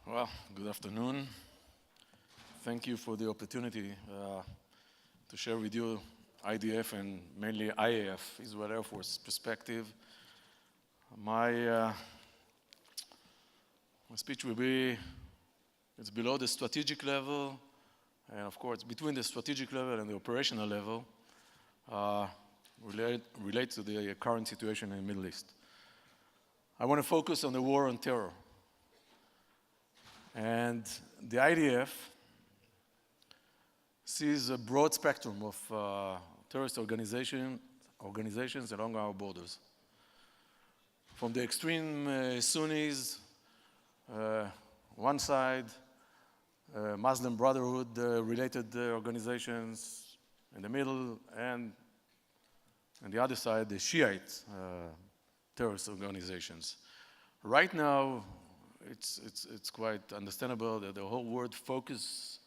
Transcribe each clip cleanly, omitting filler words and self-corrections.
Well, good afternoon. Thank you for the opportunity to share with you IDF and mainly IAF, Israel Air Force perspective. My speech will be, it's below the strategic level, and of course between the strategic level and the operational level, relate to the current situation in the Middle East. I want to focus on the war on terror. And the IDF sees a broad spectrum of terrorist organizations along our borders. From the extreme Sunnis, one side, Muslim Brotherhood related organizations in the middle, and on the other side, the Shiite terrorist organizations. Right now, it's quite understandable that the whole world focus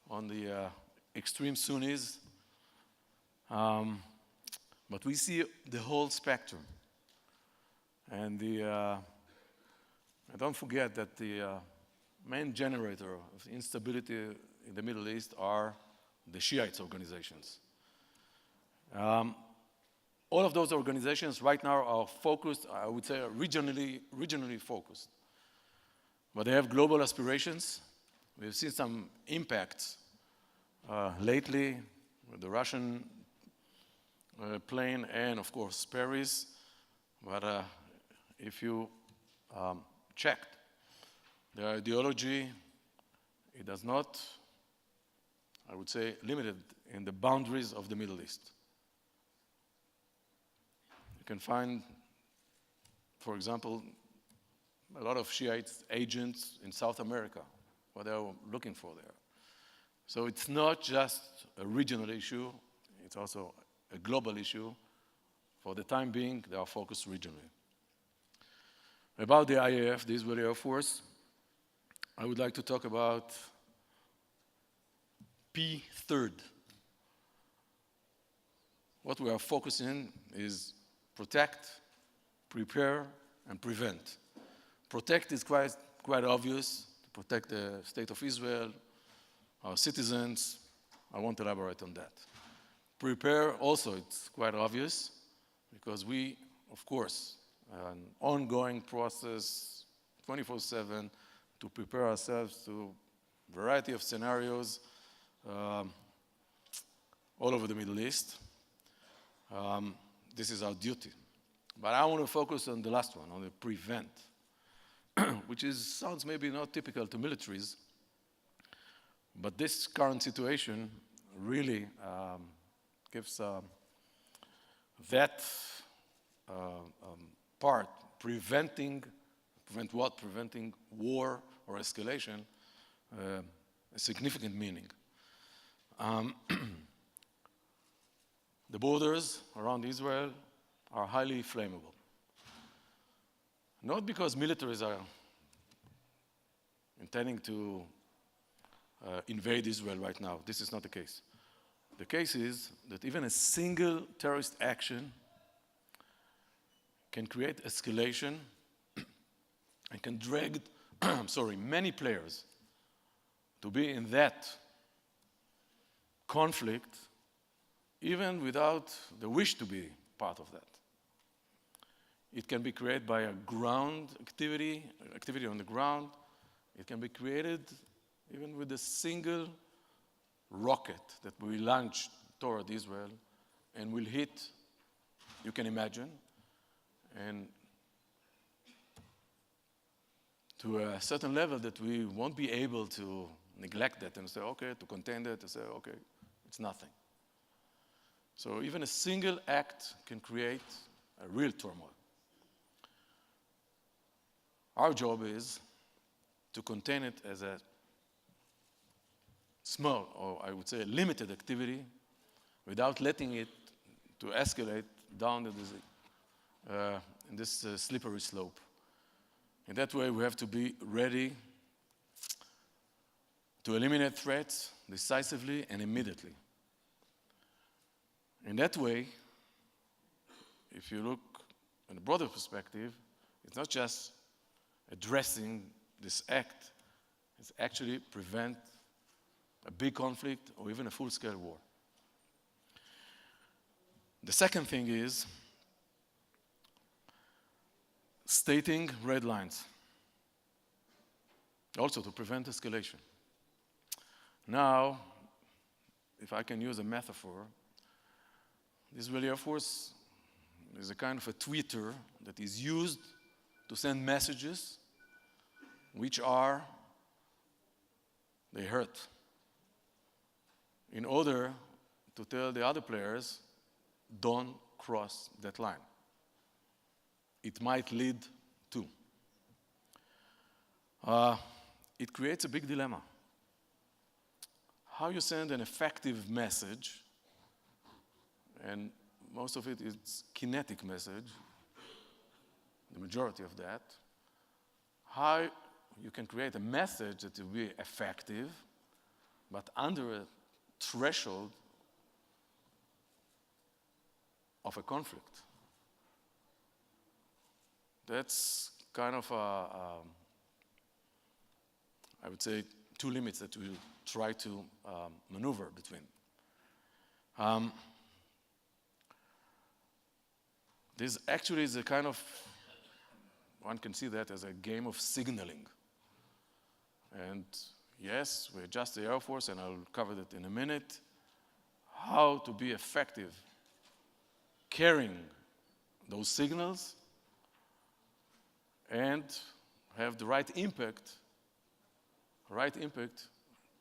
on the extreme Sunnis, but we see the whole spectrum. And don't forget that the main generator of instability in the Middle East are the Shiite organizations. All of those organizations right now are focused, I would say, regionally focused. But they have global aspirations. We've seen some impacts lately with the Russian plane and, of course, Paris. But if you checked their ideology, it does not, I would say, limited in the boundaries of the Middle East. You can find, for example, a lot of Shiite agents in South America, what they're looking for there. So it's not just a regional issue, it's also a global issue. For the time being, they are focused regionally. About the IAF, the Israeli Air Force, I would like to talk about P3. What we are focusing on is protect, prepare, and prevent. Protect is quite obvious, to protect the state of Israel, our citizens. I won't elaborate on that. Prepare also, it's quite obvious, because we, of course, an ongoing process, 24/7, to prepare ourselves to a variety of scenarios all over the Middle East. This is our duty. But I want to focus on the last one, on the prevent. Which sounds maybe not typical to militaries, but this current situation really gives that part, preventing war or escalation, a significant meaning. The borders around Israel are highly flammable. Not because militaries are intending to invade Israel right now. This is not the case. The case is that even a single terrorist action can create escalation and can drag, many players to be in that conflict, even without the wish to be part of that. It can be created by a ground activity on the ground. It can be created even with a single rocket that we launch toward Israel and will hit, you can imagine, and to a certain level that we won't be able to neglect that and say, okay, to contain that, and say, okay, it's nothing. So even a single act can create a real turmoil. Our job is to contain it as a small, or I would say a limited activity, without letting it to escalate down in this slippery slope. In that way, we have to be ready to eliminate threats decisively and immediately. In that way, if you look in a broader perspective, it's not just addressing this act is actually prevent a big conflict or even a full-scale war. The second thing is stating red lines, also to prevent escalation. Now, if I can use a metaphor, the Israeli Air Force is a kind of a tweeter that is used to send messages which are, they hurt, in order to tell the other players, don't cross that line. It might lead to. It creates a big dilemma. How you send an effective message, and most of it is kinetic message, the majority of that, how you can create a message that will be effective, but under a threshold of a conflict. That's kind of, I would say, two limits that we'll try to maneuver between. This actually is a kind of, one can see that as a game of signaling. And yes, we're just the Air Force, and I'll cover that in a minute, how to be effective carrying those signals and have the right impact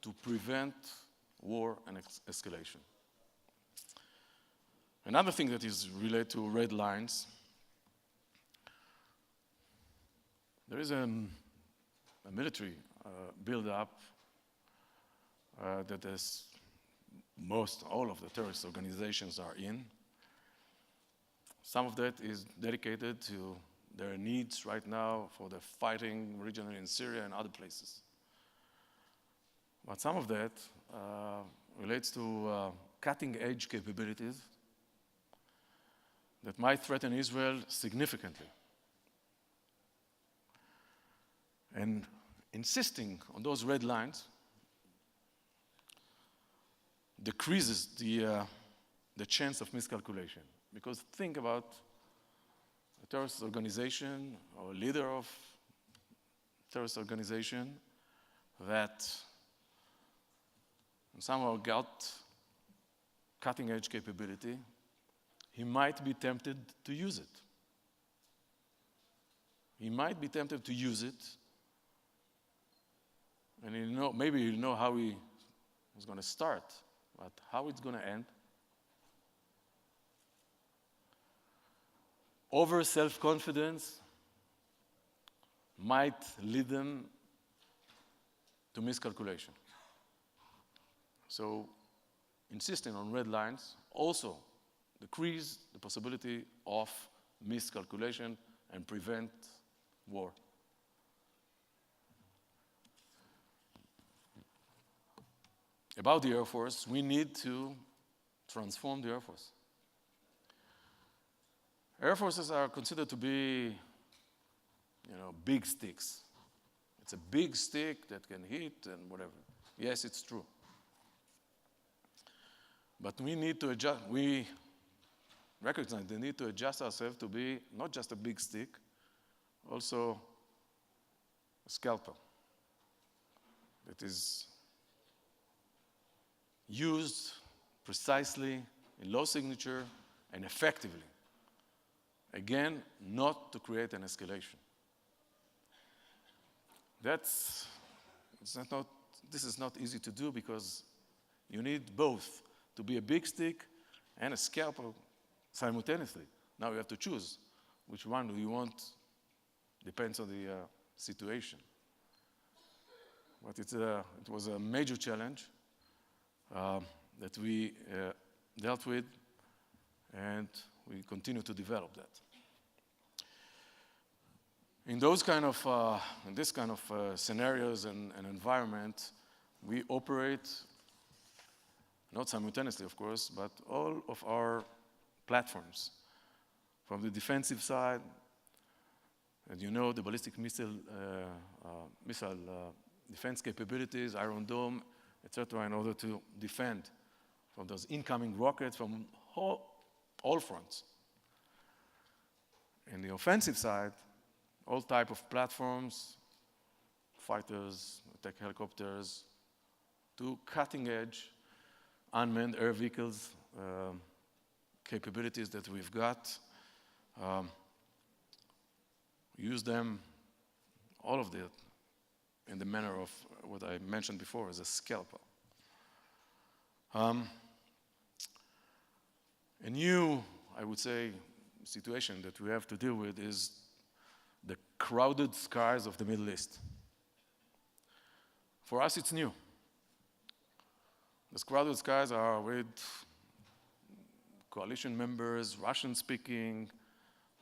to prevent war and escalation. Another thing that is related to red lines, there is a military build-up that all of the terrorist organizations are in. Some of that is dedicated to their needs right now for the fighting regionally in Syria and other places. But some of that relates to cutting-edge capabilities that might threaten Israel significantly. And insisting on those red lines decreases the chance of miscalculation. Because think about a terrorist organization or a leader of a terrorist organization that somehow got cutting-edge capability, he might be tempted to use it. He might be tempted to use it, and maybe he'll know how he is going to start, but how it's going to end. Over self-confidence might lead them to miscalculation. So insisting on red lines also decrease the possibility of miscalculation and prevent war. About the Air Force, we need to transform the Air Force. Air Forces are considered to be, big sticks. It's a big stick that can hit and whatever. Yes, it's true. But we need to adjust, we recognize the need to adjust ourselves to be not just a big stick, also a scalpel that is used precisely in low signature and effectively. Again, not to create an escalation. This is not easy to do because you need both to be a big stick and a scalpel simultaneously. Now you have to choose which one do you want, depends on the situation. But it was a major challenge that we dealt with, and we continue to develop that. In this kind of scenarios and environment, we operate, not simultaneously, of course, but all of our platforms. From the defensive side, and the ballistic missile defense capabilities, Iron Dome, etc., in order to defend from those incoming rockets from all fronts. In the offensive side, all type of platforms, fighters, attack helicopters, to cutting-edge unmanned air vehicles capabilities that we've got. Use them, all of that, in the manner of what I mentioned before as a scalpel. A new, I would say, situation that we have to deal with is the crowded skies of the Middle East. For us, it's new. These crowded skies are with coalition members, Russian-speaking,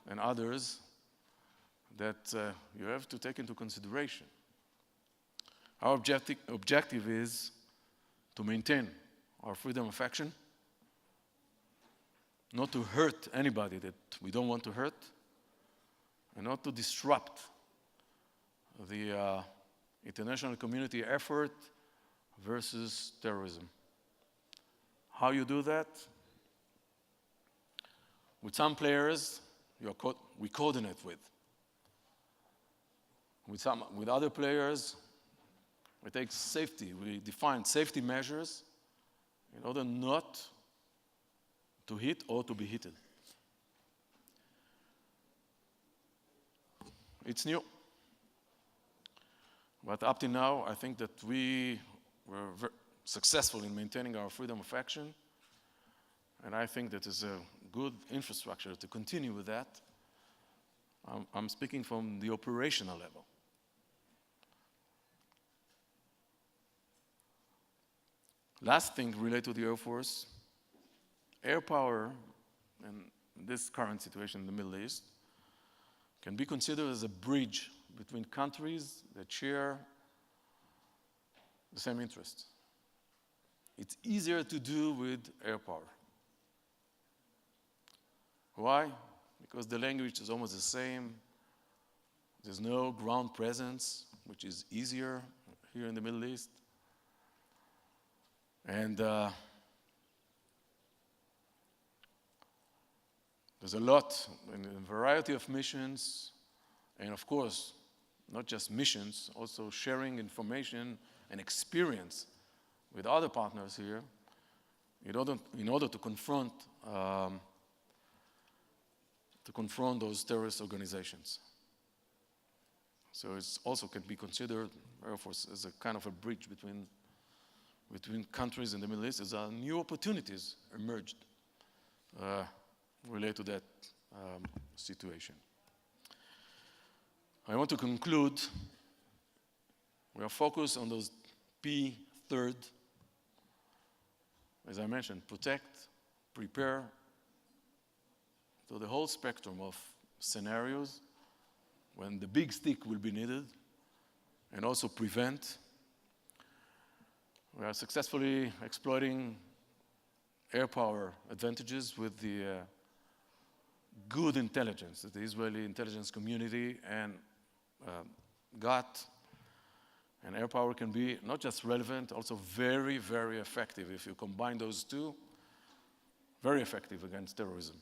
and others that you have to take into consideration. Our objective is to maintain our freedom of action, not to hurt anybody that we don't want to hurt, and not to disrupt the international community effort versus terrorism. How you do that? With some players, we coordinate with. With other players, we take safety. We define safety measures in order not to hit or to be hit. It's new. But up to now, I think that we were successful in maintaining our freedom of action. And I think that is a good infrastructure to continue with that. I'm speaking from the operational level. Last thing related to the Air Force, air power in this current situation in the Middle East can be considered as a bridge between countries that share the same interests. It's easier to do with air power. Why? Because the language is almost the same. There's no ground presence, which is easier here in the Middle East. And there's a lot, in a variety of missions, and of course, not just missions, also sharing information and experience with other partners here in order to confront those terrorist organizations. So it also can be considered, Air Force, as a kind of a bridge between countries in the Middle East. As new opportunities emerged related to that situation. I want to conclude. We are focused on those P3, as I mentioned, protect, prepare, so the whole spectrum of scenarios when the big stick will be needed, and also prevent. We are successfully exploiting air power advantages with the good intelligence that the Israeli intelligence community and got. And air power can be not just relevant, also very, very effective. If you combine those two, very effective against terrorism.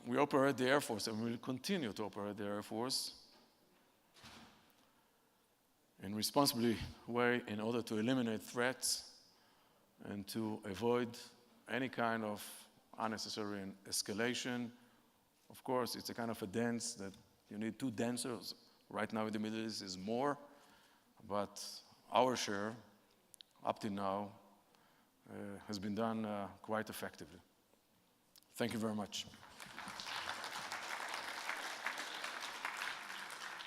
We operate the Air Force, and we will continue to operate the Air Force in a responsible way in order to eliminate threats and to avoid any kind of unnecessary escalation. Of course, it's a kind of a dance that you need two dancers. Right now in the Middle East is more, but our share, up to now, has been done quite effectively. Thank you very much.